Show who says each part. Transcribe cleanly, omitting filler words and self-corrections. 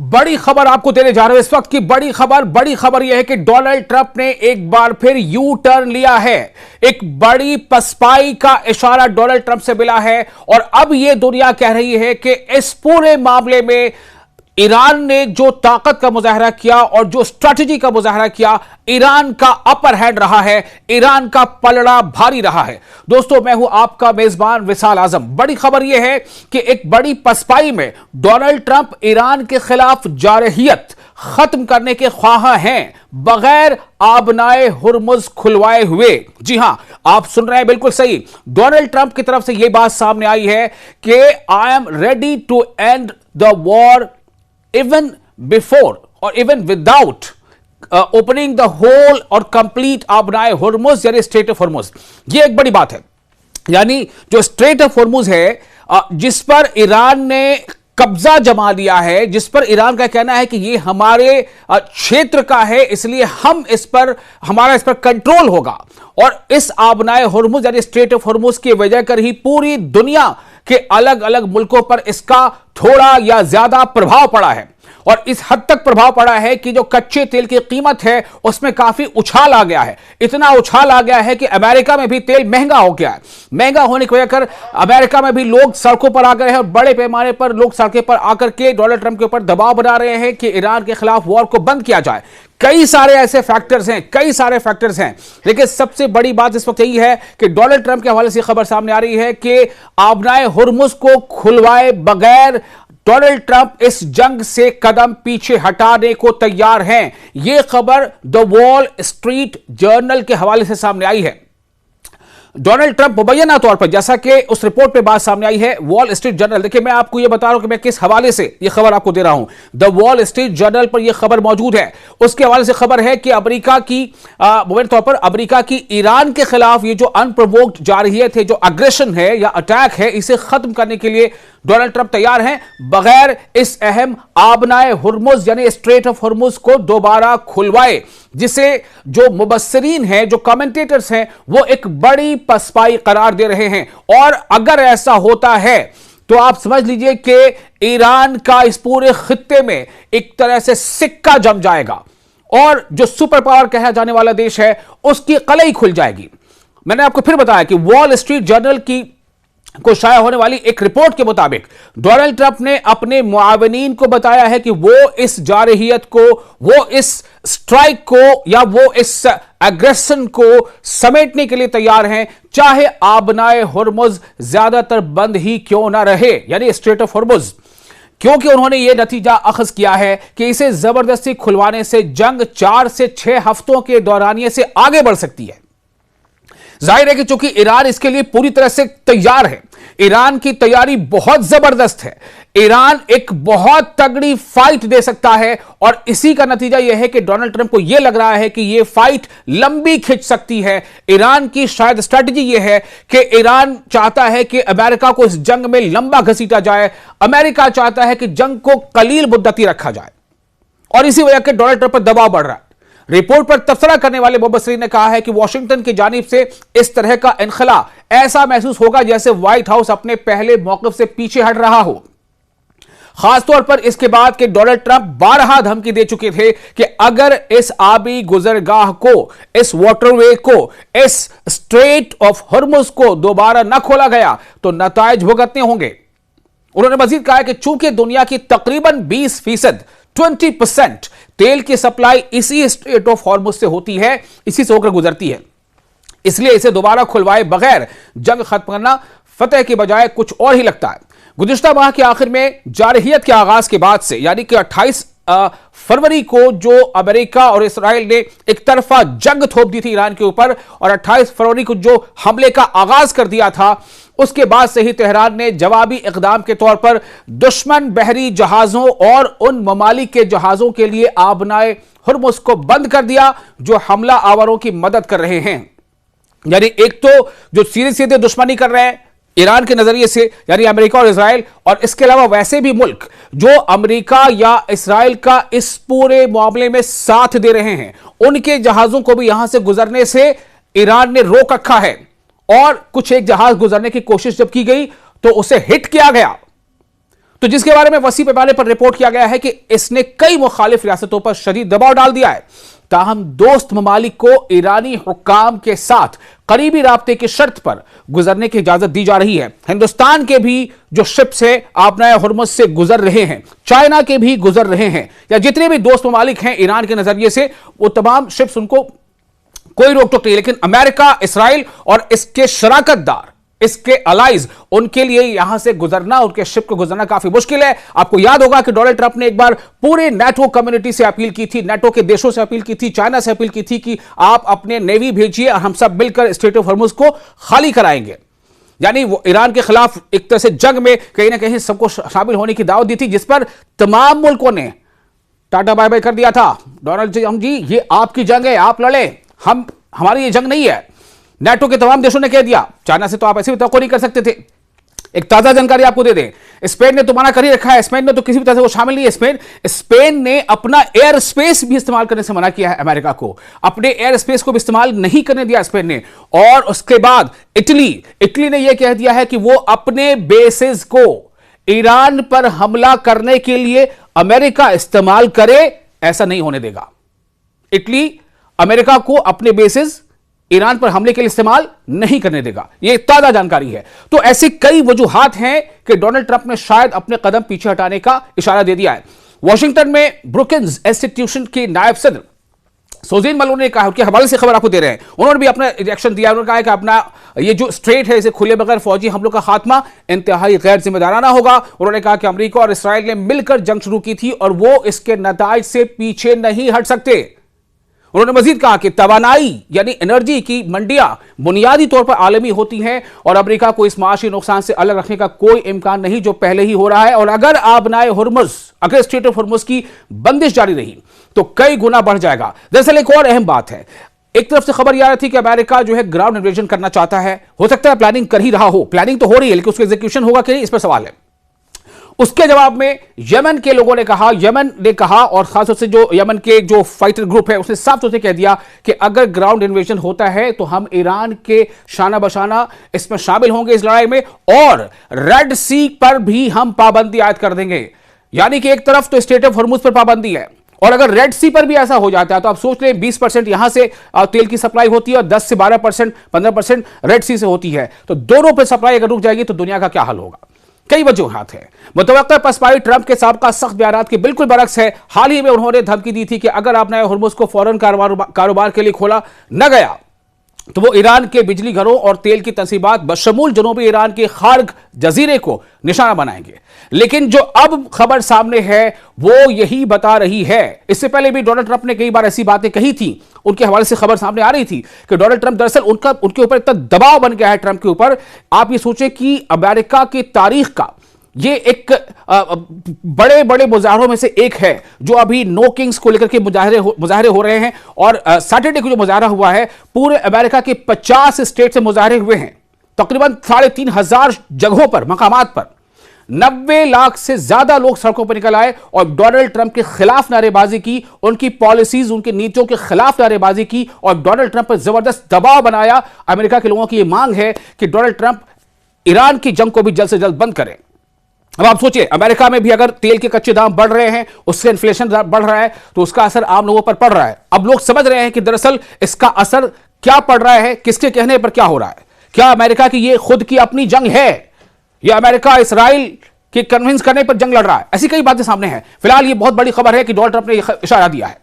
Speaker 1: बड़ी खबर आपको देने जा रहे हैं इस वक्त की बड़ी खबर यह है कि डोनाल्ड ट्रंप ने एक बार फिर यू टर्न लिया है। एक बड़ी पसपाई का इशारा डोनाल्ड ट्रंप से मिला है और अब यह दुनिया कह रही है कि इस पूरे मामले में ईरान ने जो ताकत का मुजाहरा किया और जो स्ट्रैटेजी का मुजाहरा किया, ईरान का अपर हैंड रहा है, ईरान का पलड़ा भारी रहा है। दोस्तों, मैं हूं आपका मेजबान विशाल आजम। बड़ी खबर यह है कि एक बड़ी पसपाई में डोनाल्ड ट्रंप ईरान के खिलाफ जारहियत खत्म करने के ख्वाह हैं, बगैर आबनाए हुर्मुज खुलवाए हुए। जी हां, आप सुन रहे हैं बिल्कुल सही। डोनाल्ड ट्रंप की तरफ से यह बात सामने आई है कि I am ready to end the war even before or even without opening the whole और complete आबनाए हुर्मुज यानी स्ट्रेट ऑफ हुर्मुज। ये एक बड़ी बात है, यानी जो स्ट्रेट ऑफ हुर्मुज है जिस पर ईरान ने कब्जा जमा लिया है, जिस पर ईरान का कहना है कि ये हमारे क्षेत्र का है, इसलिए हमारा इस पर कंट्रोल होगा। और इस आबनाए हुर्मुज यानी स्ट्रेट ऑफ हुर्मुज की वजह कर ही पूरी दुनिया के अलग अलग मुल्कों पर इसका थोड़ा या ज्यादा प्रभाव पड़ा है। और इस हद तक प्रभाव पड़ा है कि जो कच्चे तेल की कीमत है उसमें काफी उछाल आ गया है। इतना उछाल आ गया है कि अमेरिका में भी तेल महंगा हो गया है। महंगा होने की वजह कर अमेरिका में भी लोग सड़कों पर आ गए हैं और बड़े पैमाने पर लोग सड़कों पर आकर के डोनाल्ड ट्रंप के ऊपर दबाव बना रहे हैं कि ईरान के खिलाफ वॉर को बंद किया जाए। कई सारे ऐसे फैक्टर्स हैं, लेकिन सबसे बड़ी बात इस वक्त यही है कि डोनाल्ड ट्रंप के हवाले से खबर सामने आ रही है कि आबनाए हुर्मुज को खुलवाए बगैर डोनाल्ड ट्रंप इस जंग से कदम पीछे हटाने को तैयार हैं। यह खबर द वॉल स्ट्रीट जर्नल के हवाले से सामने आई है। डोनाल्ड ट्रंप मुबैना तौर पर, जैसा कि उस रिपोर्ट पे बात सामने आई है वॉल स्ट्रीट जर्नल, देखिए मैं आपको यह बता रहा हूं कि मैं किस हवाले से यह खबर आपको दे रहा हूं। द वॉल स्ट्रीट जर्नल पर यह खबर मौजूद है। उसके हवाले से खबर है कि अमेरिका की मुबैना तौर पर अमेरिका की ईरान के खिलाफ ये जो अनप्रोवोक्ड जारहियत है, जो अग्रेशन है या अटैक है, इसे खत्म करने के लिए डोनाल्ड ट्रंप तैयार हैं, बगैर इस अहम आबनाए हुर्मुज यानी स्ट्रेट ऑफ हुर्मुज को दोबारा खुलवाए, जिसे जो मुबस्सिरीन हैं, जो कमेंटेटर्स हैं, वो एक बड़ी पसपाई करार दे रहे हैं। और अगर ऐसा होता है तो आप समझ लीजिए कि ईरान का इस पूरे खित्ते में एक तरह से सिक्का जम जाएगा और जो सुपर पावर कहा जाने वाला देश है उसकी कलई खुल जाएगी। मैंने आपको फिर बताया कि वॉल स्ट्रीट जर्नल को शाया होने वाली एक रिपोर्ट के मुताबिक डोनाल्ड ट्रंप ने अपने मुआवनीन को बताया है कि वो इस जारहियत को, वो इस स्ट्राइक को या वो इस एग्रेशन को समेटने के लिए तैयार हैं, चाहे आबनाए हुर्मुज ज्यादातर बंद ही क्यों ना रहे, यानी स्ट्रेट ऑफ हुर्मुज। क्योंकि उन्होंने यह नतीजा अखज किया है कि इसे जबरदस्ती खुलवाने से जंग 4 से 6 हफ्तों के दौरानिये से आगे बढ़ सकती है। जाहिर है कि चूंकि ईरान इसके लिए पूरी तरह से तैयार है, ईरान की तैयारी बहुत जबरदस्त है, ईरान एक बहुत तगड़ी फाइट दे सकता है। और इसी का नतीजा यह है कि डोनाल्ड ट्रंप को यह लग रहा है कि यह फाइट लंबी खिंच सकती है। ईरान की शायद स्ट्रैटेजी यह है कि ईरान चाहता है कि अमेरिका को इस जंग में लंबा घसीटा जाए, अमेरिका चाहता है कि जंग को कलील मुद्दती रखा जाए, और इसी वजह से डोनाल्ड ट्रंप पर दबाव बढ़ रहा है। रिपोर्ट पर तबसरा करने वाले मुबस्सिरीन ने कहा है कि वॉशिंगटन की जानिब से इस तरह का इनखला ऐसा महसूस होगा जैसे व्हाइट हाउस अपने पहले मौक़िफ़ से पीछे हट रहा हो, खासतौर पर इसके बाद कि डोनाल्ड ट्रंप 12 धमकी दे चुके थे कि अगर इस आबी गुजरगाह को, इस वाटरवे को, इस स्ट्रेट ऑफ हुर्मुज को दोबारा न खोला गया तो नताइज भुगतने होंगे। उन्होंने मजीद कहा कि चूंकि दुनिया की तकरीबन 20% 20% तेल की सप्लाई इसी स्ट्रेट ऑफ हॉर्मुज से होती है, इसी से होकर गुजरती है, इसलिए इसे दोबारा खुलवाए बगैर जंग खत्म करना फतेह के बजाय कुछ और ही लगता है। गुज़िश्ता माह के आखिर में जारहियत के आगाज के बाद से, यानी कि 28 फरवरी को जो अमेरिका और इस्राइल ने एक तरफा जंग थोप दी थी ईरान के ऊपर, और 28 फरवरी को जो हमले का आगाज कर दिया था, उसके बाद से ही तेहरान ने जवाबी इकदाम के तौर पर दुश्मन बहरी जहाजों और उन ममालिक के जहाजों के लिए आबनाए हुर्मुज को बंद कर दिया जो हमला आवरों की मदद कर रहे हैं। यानी एक तो जो सीधे सीधे दुश्मनी कर रहे हैं ईरान के नजरिए से, यानी अमेरिका और इजराइल, और इसके अलावा वैसे भी मुल्क जो अमेरिका या इजराइल का इस पूरे मामले में साथ दे रहे हैं, उनके जहाजों को भी यहां से गुजरने से ईरान ने रोक रखा है। और कुछ एक जहाज गुजरने की कोशिश जब की गई तो उसे हिट किया गया, तो जिसके बारे में वसी पैमाने पर रिपोर्ट किया गया है कि इसने कई मुखालिफ रियासतों पर शदीद दबाव डाल दिया है। ताहम दोस्त ममालिक को ईरानी हुक्काम के साथ करीबी राब्ते की शर्त पर गुजरने की इजाजत दी जा रही है। हिंदुस्तान के भी जो शिप्स है आबनाए हुर्मुज से गुजर रहे हैं, चाइना के भी गुजर रहे हैं, या जितने भी दोस्त ममालिक हैं ईरान के नजरिए से, वो तमाम शिप्स, उनको कोई रोक टोक नहीं। लेकिन अमेरिका, इसराइल और इसके शराकतदार, इसके अलाइज, उनके लिए यहां से गुजरना, उनके शिप को गुजरना काफी मुश्किल है। आपको याद होगा कि डोनाल्ड ट्रंप ने एक बार पूरे नेटो कम्युनिटी से अपील की थी, नेटो के देशों से अपील की थी, चाइना से अपील की थी कि आप अपने नेवी भेजिए और हम सब मिलकर स्ट्रेट ऑफ हॉर्मुज को खाली कराएंगे। यानी वो ईरान के खिलाफ एक तरह से जंग में कहीं ना कहीं सबको शामिल होने की दावत दी थी, जिस पर तमाम मुल्कों ने टाटा बाय बाय कर दिया था। डोनाल्ड जी, ये आपकी जंग है, आप लड़े, हमारी ये जंग नहीं है। नेटो के तमाम देशों ने कह दिया, चाइना से तो आप ऐसे भी तवक्को नहीं कर सकते थे। एक ताजा जानकारी आपको दे दें, स्पेन ने तो मना कर ही रखा है, स्पेन ने तो किसी भी तरह से वो शामिल नहीं है। स्पेन ने अपना एयर स्पेस भी इस्तेमाल करने से मना किया है अमेरिका को, अपने एयर स्पेस को भी इस्तेमाल नहीं करने दिया स्पेन ने। और उसके बाद इटली ने यह कह दिया है कि वो अपने बेसेस को ईरान पर हमला करने के लिए अमेरिका इस्तेमाल करे, ऐसा नहीं होने देगा। इटली अमेरिका को अपने बेसेस ईरान पर हमले के लिए इस्तेमाल नहीं करने देगा, यह ताजा जानकारी है। तो ऐसी कई वजूहात हैं कि डोनाल्ड ट्रंप ने शायद अपने कदम पीछे हटाने का इशारा दे दिया है। वॉशिंगटन में ब्रुकिंस इंस्टीट्यूशन के नायब सदर सोजीन मलोनी ने कहा, उनके हवाले से खबर आपको दे रहे हैं, उन्होंने भी अपना रिएक्शन दिया। उन्होंने कहा कि अपना ये जो स्ट्रेट है इसे खुले बगैर फौजी हमलों का खात्मा इंतहाई गैर जिम्मेदाराना होगा। उन्होंने कहा कि अमेरिका और इसराइल ने मिलकर जंग शुरू की थी और वो इसके नताइज से पीछे नहीं हट सकते। उन्होंने मजीद कहा कि तवानाई यानी एनर्जी की मंडियां बुनियादी तौर पर आलमी होती हैं और अमेरिका को इस माशी नुकसान से अलग रखने का कोई इम्कान नहीं जो पहले ही हो रहा है। और अगर आबनाए हुर्मुज, अगर स्ट्रेट ऑफ हुर्मुज की बंदिश जारी रही तो कई गुना बढ़ जाएगा। दरअसल एक और अहम बात है, एक तरफ से खबर यह आ रही थी कि अमेरिका जो है ग्राउंड इन्वेजन करना चाहता है, हो सकता है प्लानिंग कर ही रहा हो, प्लानिंग तो हो रही है लेकिन उसका एग्जीक्यूशन होगा कि नहीं, इस पर सवाल है। उसके जवाब में यमन के लोगों ने कहा, और खासतौर से जो यमन के जो फाइटर ग्रुप है उसने साफ तौर से कह दिया कि अगर ग्राउंड इन्वेजन होता है तो हम ईरान के शाना बशाना इसमें शामिल होंगे इस लड़ाई में, और रेड सी पर भी हम पाबंदी आयद कर देंगे। यानी कि एक तरफ तो स्ट्रेट ऑफ हॉर्मुज पर पाबंदी है, और अगर रेड सी पर भी ऐसा हो जाता है तो आप सोच लें 20% यहां से तेल की सप्लाई होती है और 10 से 12%, 15% रेड सी से होती है, तो दोनों पर सप्लाई अगर रुक जाएगी तो दुनिया का क्या हाल होगा। कई वजूहात है। मुतवक्किल पसपाई ट्रंप के साबका सख्त बयानात के बिल्कुल बरक्स है। हाल ही में उन्होंने धमकी दी थी कि अगर आपने हुर्मुज को फौरन कारोबार के लिए खोला न गया तो वो ईरान के बिजली घरों और तेल की तंसीबात बशमूल जनूबी ईरान के खार्ग जजीरे को निशाना बनाएंगे। लेकिन जो अब खबर सामने है वो यही बता रही है। इससे पहले भी डोनाल्ड ट्रंप ने कई बार ऐसी बातें कही थी, उनके हवाले से खबर सामने आ रही थी कि डोनाल्ड ट्रंप दरअसल उनके ऊपर इतना दबाव बन गया है ट्रंप के ऊपर। आप ये सोचें कि अमेरिका की तारीख का ये एक बड़े बड़े मुजाहरों में से एक है जो अभी नो किंग्स को लेकर के मुजाहरे हो रहे हैं। और सैटरडे को जो मुजाहरा हुआ है, पूरे अमेरिका के 50 स्टेट से मुजाहरे हुए हैं, तकरीबन 3,500 जगहों पर, मकामात पर 90 लाख से ज्यादा लोग सड़कों पर निकल आए और डोनाल्ड ट्रंप के खिलाफ नारेबाजी की, उनकी पॉलिसीज, उनकी नीतियों के खिलाफ नारेबाजी की और डोनाल्ड ट्रंप पर जबरदस्त दबाव बनाया। अमेरिका के लोगों की यह मांग है कि डोनाल्ड ट्रंप ईरान की जंग को भी जल्द से जल्द बंद करें। अब आप सोचिए, अमेरिका में भी अगर तेल के कच्चे दाम बढ़ रहे हैं, उससे इन्फ्लेशन बढ़ रहा है, तो उसका असर आम लोगों पर पड़ रहा है। अब लोग समझ रहे हैं कि दरअसल इसका असर क्या पड़ रहा है, किसके कहने पर क्या हो रहा है। क्या अमेरिका की ये खुद की अपनी जंग है या अमेरिका इसराइल के कन्विंस करने पर जंग लड़ रहा है? ऐसी कई बातें सामने हैं। फिलहाल ये बहुत बड़ी खबर है कि डोनाल्ड ट्रंप ने इशारा दिया है।